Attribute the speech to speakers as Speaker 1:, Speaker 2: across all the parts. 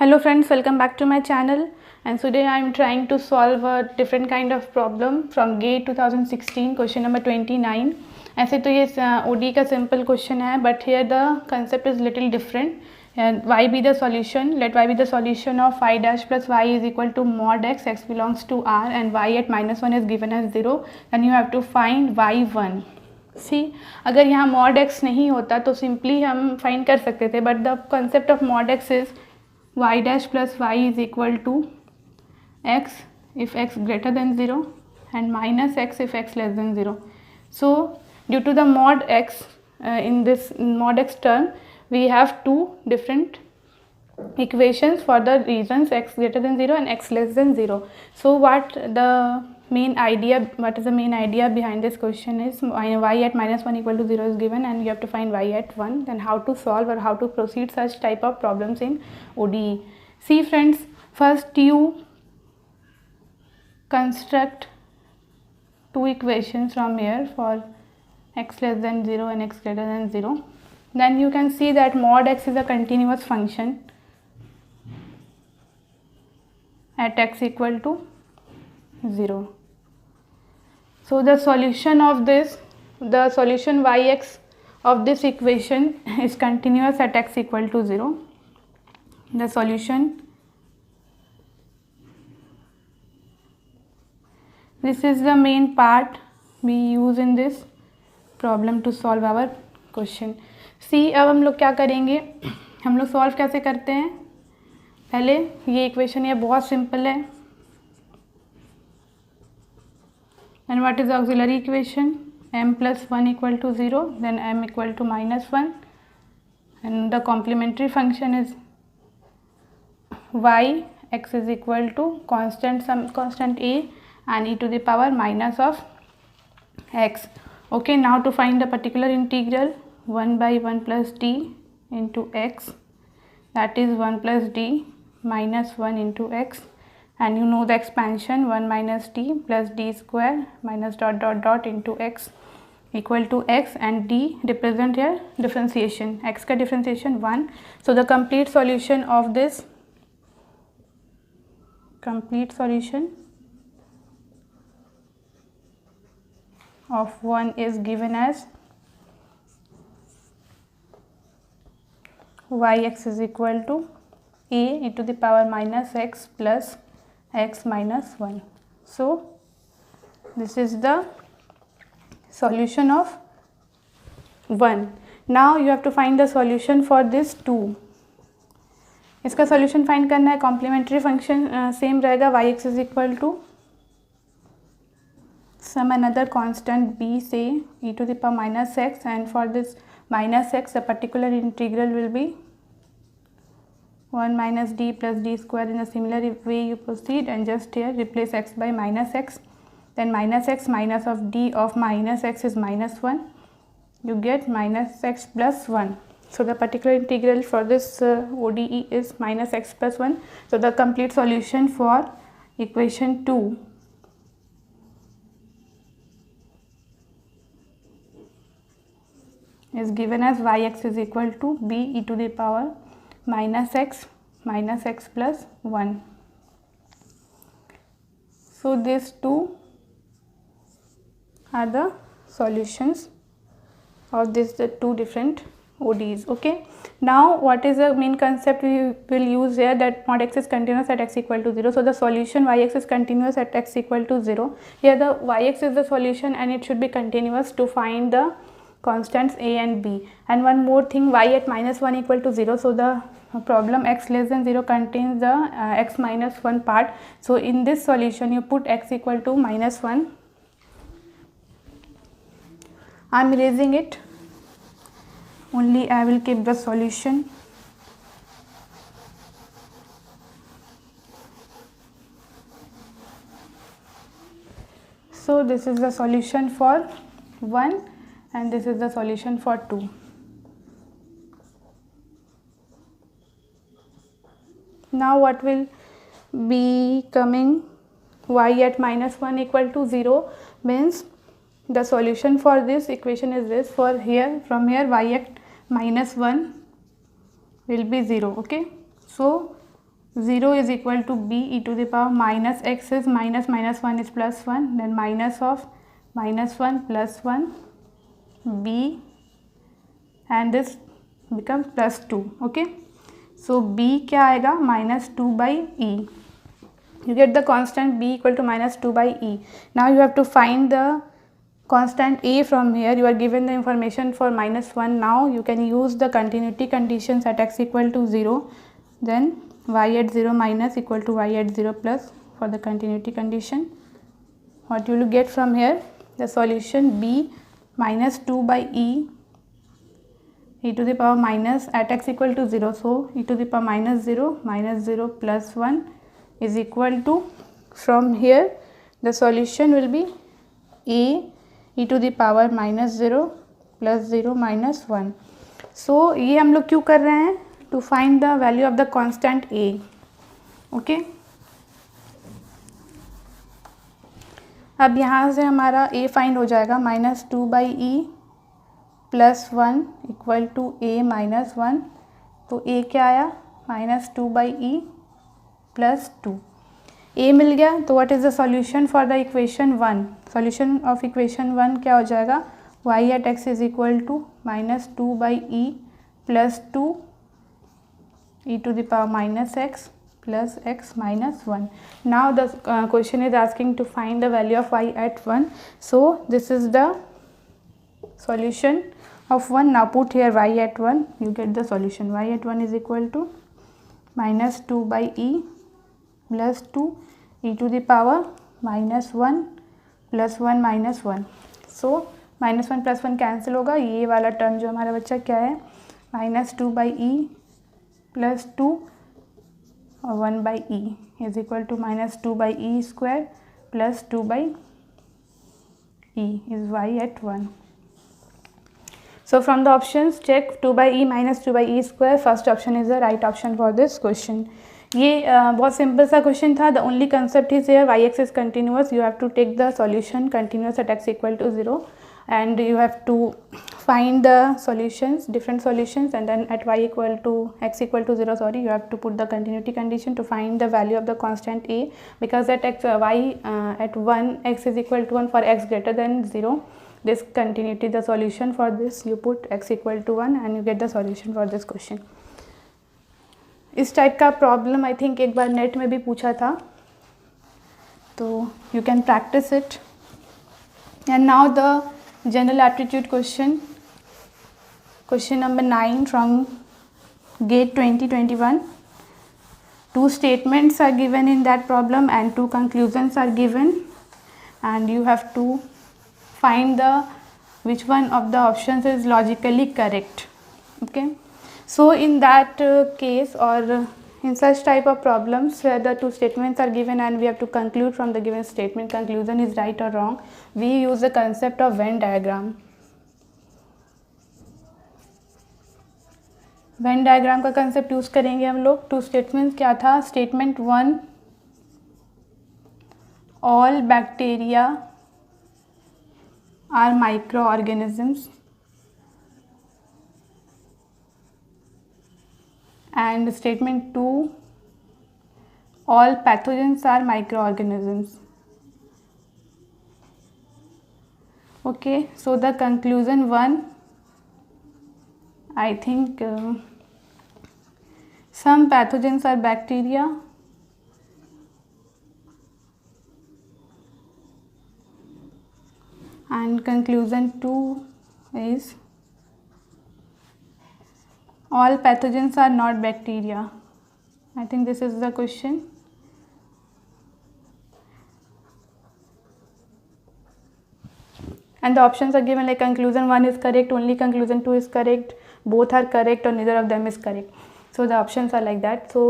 Speaker 1: Hello friends, welcome back to my channel, and today I am trying to solve a different kind of problem from GATE 2016 question number 29. ऐसे तो ये OD का simple question है, but here the concept is little different. And y be the solution, let y be the solution of phi dash plus y is equal to mod x, x belongs to R and y at -1 is given as 0, and you have to find y1. सी अगर यहाँ mod x नहीं होता तो simply हम find कर सकते थे, but the concept of mod x is y dash plus y is equal to x if x greater than 0 and minus x if x less than 0. So due to the mod x in this mod x term we have two different equations for the reasons x greater than 0 and x less than 0. So what is the main idea behind this question is y at -1 equal to 0 is given and you have to find y at 1. Then how to solve or how to proceed such type of problems in ODE. See friends, first you construct two equations from here for x less than 0 and x greater than 0. Then you can see that mod x is a continuous function at x equal to 0. So the solution of this, the solution yx of this equation is continuous at x equal to 0. The solution, this is the main part we use in this problem to solve our question. See, अब हम लोग क्या करेंगे, हम लोग solve कैसे करते हैं. पहले ये इक्वेशन ये बहुत सिंपल है. And what is the auxiliary equation? M plus 1 equal to 0, then m equal to -1, and the complementary function is y x is equal to constant a and e to the power minus of x. Okay, now to find the particular integral, 1 by 1 plus d into x, that is 1 plus d minus 1 into x, and you know the expansion 1 minus d plus d square minus dot dot dot into x equal to x, and d represent here differentiation, x का differentiation 1. So the complete solution of this, complete solution of 1 is given as yx is equal to a e to the power minus x plus x minus 1. So this is the solution of 1. Now you have to find the solution for this 2. इसका solution find करना है. complementary function same रहेगा, yx is equal to some another constant b, say e to the power minus x, and for this minus x the particular integral will be 1 minus d plus d square. In a similar way you proceed and just here replace x by minus x, then minus x minus of d of minus x is minus 1, you get minus x plus 1. So the particular integral for this ODE is minus x plus 1. So the complete solution for equation 2 is given as yx is equal to b e to the power minus x plus 1. So these two are the solutions of this two different ODEs. Okay, now what is the main concept we will use here, that mod x is continuous at x equal to 0. So the solution yx is continuous at x equal to 0. Here the yx is the solution and it should be continuous to find the constants a and b. And one more thing, y at -1 equal to 0. So the problem x less than 0 contains the x minus 1 part. So in this solution you put x equal to -1. I am erasing it, only I will keep the solution. So this is the solution for 1 and this is the solution for 2. Now what will be coming, y at -1 equal to 0 means the solution for this equation is this. For here, from here y at -1 will be 0. Okay, so 0 is equal to b e to the power minus x is minus 1 is plus 1, then minus of minus 1 plus 1 b, and this becomes plus 2. Okay, so b क्या आएगा minus 2 by e. You get the constant b equal to minus 2 by e. Now you have to find the constant a from here. You are given the information for minus 1. Now you can use the continuity conditions at x equal to 0, then y at 0 minus equal to y at 0 plus for the continuity condition. What you will get from here? The solution b minus 2 by e to the power minus at x equal to 0. So e to the power minus 0 plus 1 is equal to, from here the solution will be a e to the power minus 0 plus 0 minus 1. So ये हम लोग क्यों कर रहे हैं? To find the value of the constant a. Okay, अब यहाँ से हमारा a फाइंड हो जाएगा minus 2 by e plus 1 equal to a minus 1. तो a क्या आया? minus 2 by e plus 2. a मिल गया. तो what is the solution for the equation 1? Solution of equation 1 क्या हो जाएगा? y at x is equal to minus 2 by e plus 2 e to the power minus x plus x minus 1. Now the question is asking to find the value of y at 1. So this is the solution of 1. Now put here y at 1, you get the solution. Y at 1 is equal to minus 2 by e plus 2 e to the power minus 1 plus 1 minus 1. So minus 1 plus 1 cancel होगा. ये वाला term जो हमारा बच्चा क्या है? minus 2 by e plus 2 और 1 by e is equal to minus 2 by e square plus 2 by e is y at 1. So from the options check 2 by e minus 2 by e square. First option is the right option for this question. ये बहुत simple सा question था. The only concept is here y axis is continuous. You have to take the solution continuous at x equal to 0, and you have to find the solutions, different solutions, and then at y equal to x equal to 0, sorry, you have to put the continuity condition to find the value of the constant a, because at x y at 1 x is equal to 1 for x greater than 0. This continuity, the solution for this, you put x equal to 1 and you get the solution for this question. इस type का problem I think एक बार net में भी पूछा था, तो you can practice it. And now the general aptitude question, question number 9 from GATE 2021. Two statements are given in that problem and two conclusions are given, and you have to find the which one of the options is logically correct. Okay, so in that case, or in such type of problems where the two statements are given and we have to conclude from the given statement, conclusion is right or wrong, we use the concept of Venn diagram. Venn diagram का concept use करेंगे हम लोग. Two statement क्या था? Statement 1, all bacteria are micro organisms, and statement 2, all pathogens are micro organisms. Okay, so the conclusion 1, I think some pathogens are bacteria and conclusion 2 is all pathogens are not bacteria. I think this is the question. And the options are given like conclusion 1 is correct, only conclusion 2 is correct, both are correct, or neither of them is correct. So the options are like that. So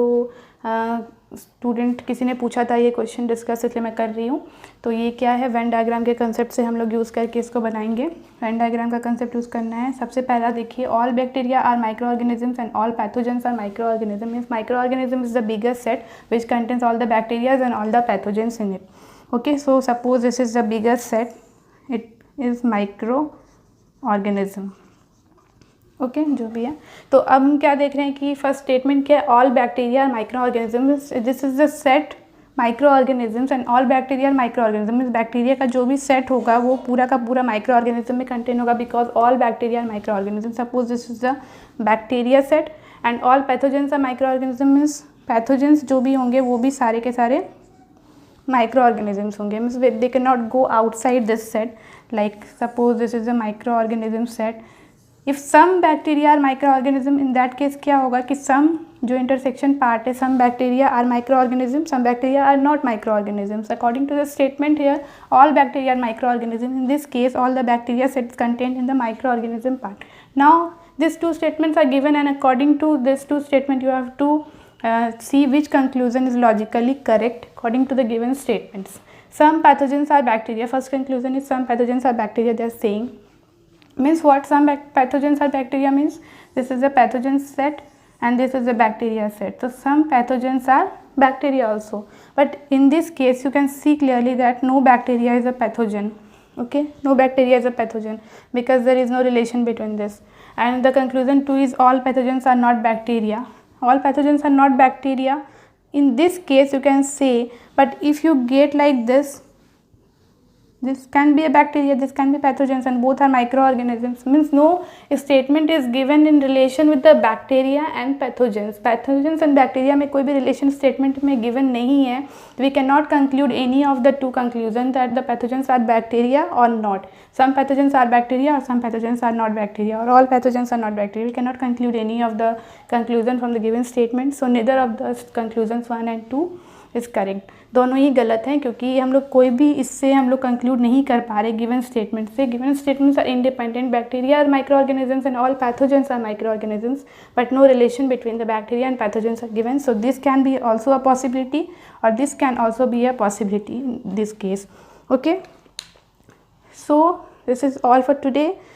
Speaker 1: student किसी ने पूछा था ये question discuss, इसलिए मैं कर रही हूँ. तो ये क्या है? वेन डायग्राम के कंसेप्ट से हम लोग यूज़ करके इसको बनाएंगे. वेन डायग्राम का कंसेप्ट यूज़ करना है. सबसे पहला देखिए, all bacteria are micro organisms and all pathogens are microorganism. Means microorganism is the biggest set which contains all the bacterias and all the pathogens in it. Okay, so suppose this is the biggest set, it is microorganism. Okay जो भी है। तो अब हम क्या देख रहे हैं कि फर्स्ट स्टेटमेंट क्या है, all bacteria microorganisms, this is the set micro organisms and all bacteria microorganism, इस बैक्टीरिया का जो भी सेट होगा वो पूरा का पूरा माइक्रो ऑर्गेनिज्म में कंटेन होगा, because all bacteria microorganism. Suppose this is the bacteria set and all pathogens are microorganism, means pathogens जो भी होंगे वो भी सारे के सारे माइक्रो ऑर्गेनिजम्स होंगे, means they can not go outside this set. Like suppose this is a microorganism set, if some bacteria are microorganism, in that case क्या होगा कि सम जो इंटरसेक्शन पार्ट है, some bacteria are microorganism, some bacteria are not microorganisms. According to the statement here, all bacteria are microorganism, in this case all the bacteria sets contained in the microorganism part. Now these two statements are given, and according to this two statement you have to see which conclusion is logically correct according to the given statements. Some pathogens are bacteria, first conclusion is some pathogens are bacteria, they are saying, means what, some pathogens are bacteria means this is a pathogen set and this is a bacteria set, so some pathogens are bacteria also, but in this case you can see clearly that no bacteria is a pathogen. Okay, no bacteria is a pathogen because there is no relation between this. And the conclusion 2 is all pathogens are not bacteria, all pathogens are not bacteria. In this case you can say, but if you get like this can be a bacteria, this can be pathogens, and both are microorganisms, means no statement is given in relation with the bacteria and pathogens. Pathogens and bacteria में कोई भी relation statement में given नहीं है, we cannot conclude any of the two conclusion that the pathogens are bacteria or not. Some pathogens are bacteria or some pathogens are not bacteria, or all pathogens are not bacteria. We cannot conclude any of the conclusion from the given statement, so neither of the conclusions 1 and 2 is correct, दोनों ही गलत हैं, क्योंकि हम लोग कोई भी इससे हम लोग कंक्लूड नहीं कर पा रहे गिवन स्टेटमेंट से। Given statements are independent, bacteria are micro organisms and all pathogens are micro organisms, but no relation between the bacteria and pathogens are given, so this can be also a possibility और this can also be a possibility in this case. Okay, so this is all for today.